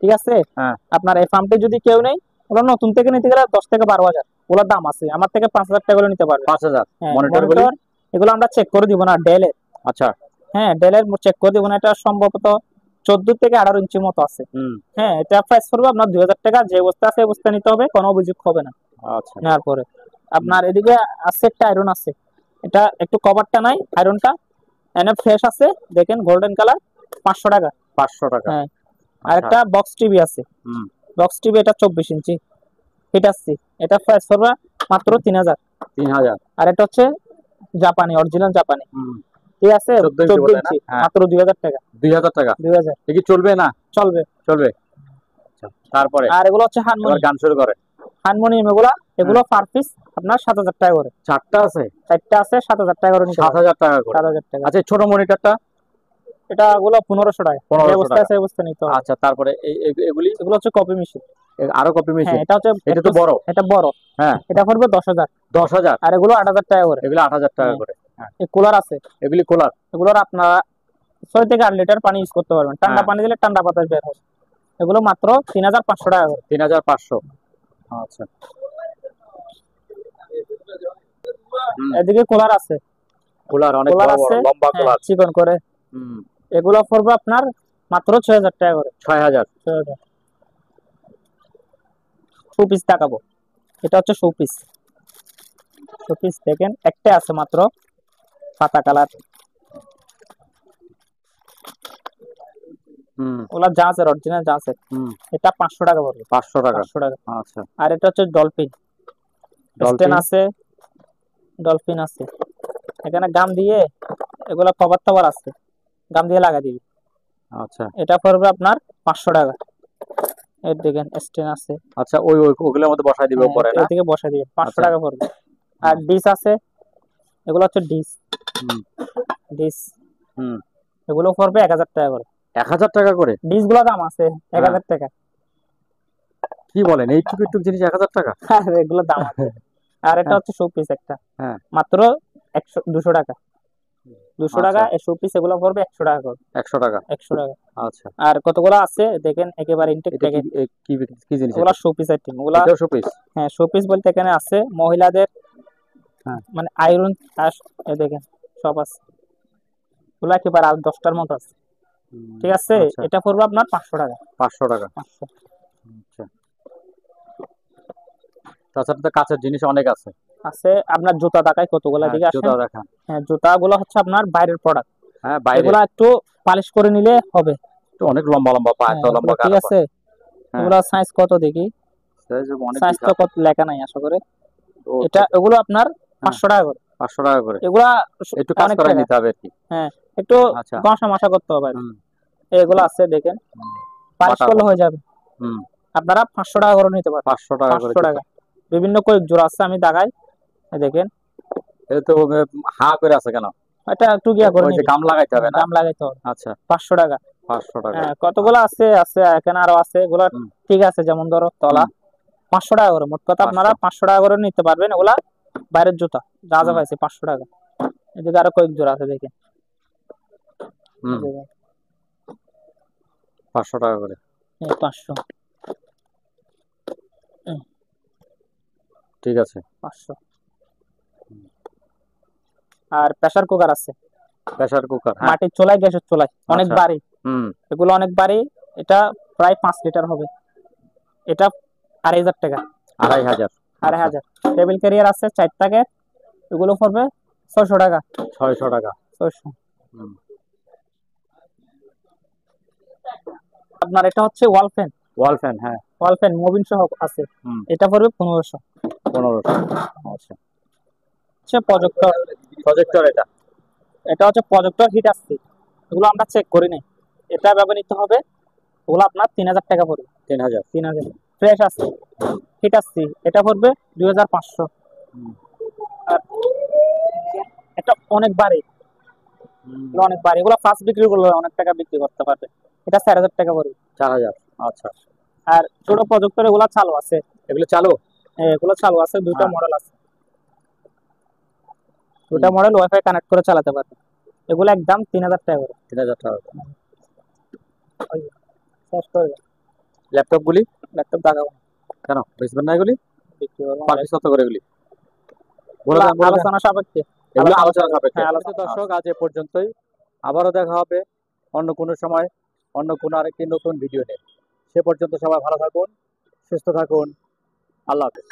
A: ঠিক আছে?
B: হ্যাঁ
A: আপনার এই ফার্মটি যদি কেউ নেই, ওগুলো নতুন থেকে নিতে গেলে 10 থেকে 12,000, ওগুলোর দাম আছে। আমার থেকে 5,000 টাকা করে নিতে পারবে।
B: 5,000।
A: হ্যাঁ,
B: মনিটর গুলি?
A: মনিটর এগুলো আমরা চেক করে দিব না, ডেলের।
B: আচ্ছা
A: হ্যাঁ, ডেলের চেক করে দিব না। এটা সম্ভবত 14 থেকে 18 ইঞ্চি মতো আছে।
B: হুম
A: হ্যাঁ, এটা প্রাইস পড়বে আপনার 2,000 টাকা। যে অবস্থা আছে এই অবস্থা নিতে হবে, কোনো অভিযোগ হবে না
B: আচ্ছা
A: নেওয়ার পরে। আপনার এদিকে আছে একটা আয়রন আছে, এটা একটু কভারটা নাই, আয়রনটা এনে ফ্রেশ আছে, দেখেন গোল্ডেন কালার, 500 টাকা।
B: 500 টাকা।
A: হ্যাঁ, আর
B: আচ্ছা
A: একটা বক্স টিভি আছে,
B: হুম
A: বক্স টিভি, এটা 24 ইঞ্চি হিটাচি, এটা প্রাইস পড়বে মাত্র 3,000।
B: 3,000।
A: আর এটা হচ্ছে জাপানি, অরিজিনাল জাপানি,
B: হুম
A: ঠিক আছে?
B: 14 ইঞ্চি
A: 14
B: বলে না?
A: ইঞ্চি,
B: হ্যাঁ
A: মাত্র 2,000 টাকা।
B: 2,000 টাকা।
A: 2,000
B: এ কি চলবে না?
A: চলবে।
B: চলবে। আচ্ছা তারপরে
A: আর এগুলো হচ্ছে
B: এবার
A: হারমোনিয়াম,
B: গান শুরু করে।
A: হারমোনিয়াম এগুলো পার পিস আপনার 7,000 টাকা করে।
B: 4টা আছে?
A: 4টা আছে, 7,000 টাকা করে নিতে পারবেন।
B: 7,000 টাকা করে।
A: 7,000 টাকা।
B: আচ্ছা এই ছোট মনিটরটা?
A: এটা গুলো 1,500 টাকা, যে
B: 1,500
A: অবস্থা
B: টাকা।
A: আছে এই অবস্থা নিতে হবে।
B: আচ্ছা তারপরে এগুলি?
A: এগুলো হচ্ছে কপি মেশিন।
B: আরো কপি
A: হ্যাঁ,
B: মেশিন?
A: এটা হচ্ছে
B: এটা তো বড়।
A: এটা বড়।
B: হ্যাঁ
A: এটা পড়বে 10,000।
B: 10,000।
A: আর এগুলো 8,000 টাকা করে।
B: এগুলো 8,000 টাকা
A: হ্যাঁ,
B: করে। হ্যাঁ
A: এই কুলার আছে,
B: এগুলি কুলার?
A: এগুলোর আপনারা 6 থেকে 8 লিটার পানি ইউজ করতে পারবেন। ঠান্ডা
B: হ্যাঁ
A: পানি দিলে ঠান্ডা বাতাস বের হবে। এগুলো মাত্র 3,500 টাকা করে।
B: 3,500। আচ্ছা হুম
A: এদিকে কুলার আছে,
B: কুলার অনেক
A: কুলার
B: বড় বড়
A: আছে,
B: লম্বা
A: হ্যাঁ,
B: কুলার।
A: চিকন করে।
B: হুম
A: এগুলো পড়বে আপনার মাত্র 6,000 টাকা করে।
B: 6,000।
A: 6,000। শোপিস দেখাবো। এটা হচ্ছে শোপিস। শোপিস দেখেন একটা আছে মাত্র, পাতা কালার। ওগুলা যা আছে অরিজিনাল যা আছে। এটা 500 টাকা পড়বে।
B: 500 টাকা।
A: 500 টাকা।
B: আচ্ছা।
A: আর এটা হচ্ছে ডলফিন। স্টেন আছে, ডলফিন আছে। এখানে গাম দিয়ে এগুলা কভার টভার আছে, গাম দিয়ে লাগা দিবি।
B: আচ্ছা।
A: এটা পড়বে আপনার 500 টাকা। এই দেখেন স্টেন আছে।
B: আচ্ছা, ওই ওগুলোর মধ্যে বসাই দিবে উপরে না?
A: এদিকে বসাই দিবেন, 500 টাকা পড়বে। আর ডিস আছে, এগুলো হচ্ছে ডিস। ডিস এগুলো পড়বে 1000 টাকা করে।
B: 1000 টাকা করে
A: ডিস গুলো দাম আছে 1000 টাকা।
B: কি বলেন, এই টুক জিনিস 1000 টাকা?
A: আরে এগুলো দাম আছে। আর এটা হচ্ছে শোপিস একটা, মাত্র 200 টাকা। 200 টাকা এই শোপিস, এগুলো পড়বে 100 টাকা করে।
B: 100 টাকা।
A: 100 টাকা।
B: আচ্ছা।
A: আর কতগুলো আছে দেখেন, একেবারে ইনটেক প্যাকেট।
B: কি জিনিস
A: ওগুলা শোপিস আইটেম। ওগুলা
B: এটাও শোপিস? হ্যাঁ,
A: শোপিস বলতে এখানে আছে মহিলাদের, মানে আয়রন দেখেন সব আছে। ওগুলা একেবারে 10টার মতো আছে। ঠিক আছে, এটা পড়বে আপনার 500 টাকা।
B: 500 টাকা।
A: 500।
B: আচ্ছা। তাছাড়া তো কাঁচের জিনিস অনেক আছে।
A: আছে আপনার জুতা দেখায় কতগুলা, দিকে আসেন।
B: জুতা দেখা।
A: হ্যাঁ, জুতাগুলো হচ্ছে আপনার বাইরের প্রোডাক্ট।
B: হ্যাঁ, বাইরে।
A: এগুলা একটু পালিশ করে নিলে হবে।
B: তো অনেক লম্বা লম্বা পা, এত লম্বা।
A: ঠিক আছে, এগুলা সাইজ কত দেখি? সাইজ তো কত লেখা নাই আশা করে। এটা এগুলো আপনার 500 টাকা করে।
B: 500 টাকা করে।
A: এগুলা
B: একটু কাজ করে নিতে হবে আর কি।
A: হ্যাঁ, একটু ঘষা মশা করতে হবে। এগুলো আছে দেখেন, পালিশ করলে হয়ে যাবে। আপনারা 500 টাকা করে নিতে পারেন।
B: 500 টাকা করে।
A: 500 টাকা। বিভিন্ন কয়েক জোড়া আছে, আমি দেখাই। দেখেন
B: এটা তো হা করে আছে কেন?
A: এটা একটু গিয়া করে
B: নিতে, গাম লাগাইতে হবে না?
A: গাম লাগাইতে হবে।
B: আচ্ছা।
A: 500 টাকা।
B: 500 টাকা।
A: হ্যাঁ, কতগুলো আছে এখানে আরো আছে। এগুলা ঠিক আছে, যেমন ধরো তলা 500 টাকা করে। মোট কথা আপনারা 500 টাকা করে নিতে পারবেন। এগুলা বাইরের জুতা যা যা পাইছে 500 টাকা। এদিকে আরো কয়েক জোড়া আছে দেখেন।
B: 500 টাকা করে।
A: 500।
B: ঠিক আছে।
A: 500। আর প্রেসার কুকার আছে।
B: প্রেসার কুকার
A: মাটির চুলায়, গ্যাসের চুলায়, অনেক ভারী। এগুলো অনেক ভারী। এটা প্রায় 5 লিটার হবে। এটা 2500 টাকা।
B: 2500।
A: 2500। টেবিল ক্যারিয়ার আছে 4 টাকা, এগুলো পড়বে 600 টাকা।
B: 600 টাকা।
A: 600। আপনার এটা হচ্ছে ওয়াল ফ্যান।
B: ওয়াল ফ্যান, হ্যাঁ।
A: ওয়াল ফ্যান মুভিং সহ আছে। এটা পড়বে 1500।
B: 1500। আচ্ছা।
A: হচ্ছে প্রজেক্টর।
B: প্রজেক্টর এটা
A: হচ্ছে প্রজেক্টর হিট আসছে, এগুলো আমরা চেক করি নাই। এটা ব্যবহৃত হবে, ওগুলো আপনার 3000 টাকা পড়বে। 3000 ফ্রেশ আছে, হিট আসছে। এটা পড়বে 2500। আর এটা অনেক ভারী, অনেক ভারী। এগুলো ফাস্ট বিক্রি করলে অনেক টাকা বিক্রি করতে পারবে। এটা 4000 টাকা পড়বে।
B: 4000। আচ্ছা।
A: আর ছোট প্রজেক্টর এগুলো চালু আছে।
B: এগুলো চালু?
A: হ্যাঁ, এগুলো চালু আছে। দুইটা মডেল আছে। দুটা মডেল ওয়াইফাই কানেক্ট করে চালাতে পারবে। এগুলো একদম 3000 টাকা করে।
B: 3000 টাকা করে।
A: শেষ করে দাও।
B: ল্যাপটপ
A: দেখাবো
B: কেন? বেচবেন না এগুলি?
A: বিক্রি করবো।
B: পারপিস কত করে এগুলি?
A: আলোচনা সাপেক্ষে।
B: এগুলো আলোচনা সাপেক্ষে। দর্শক, আজ এ পর্যন্তই। আবারও দেখা হবে অন্য কোনো সময়, অন্য কোনো আরেকটি নতুন ভিডিও নিয়ে। সে পর্যন্ত সবাই ভালো থাকুন, সুস্থ থাকুন। আল্লাহ হাফেজ।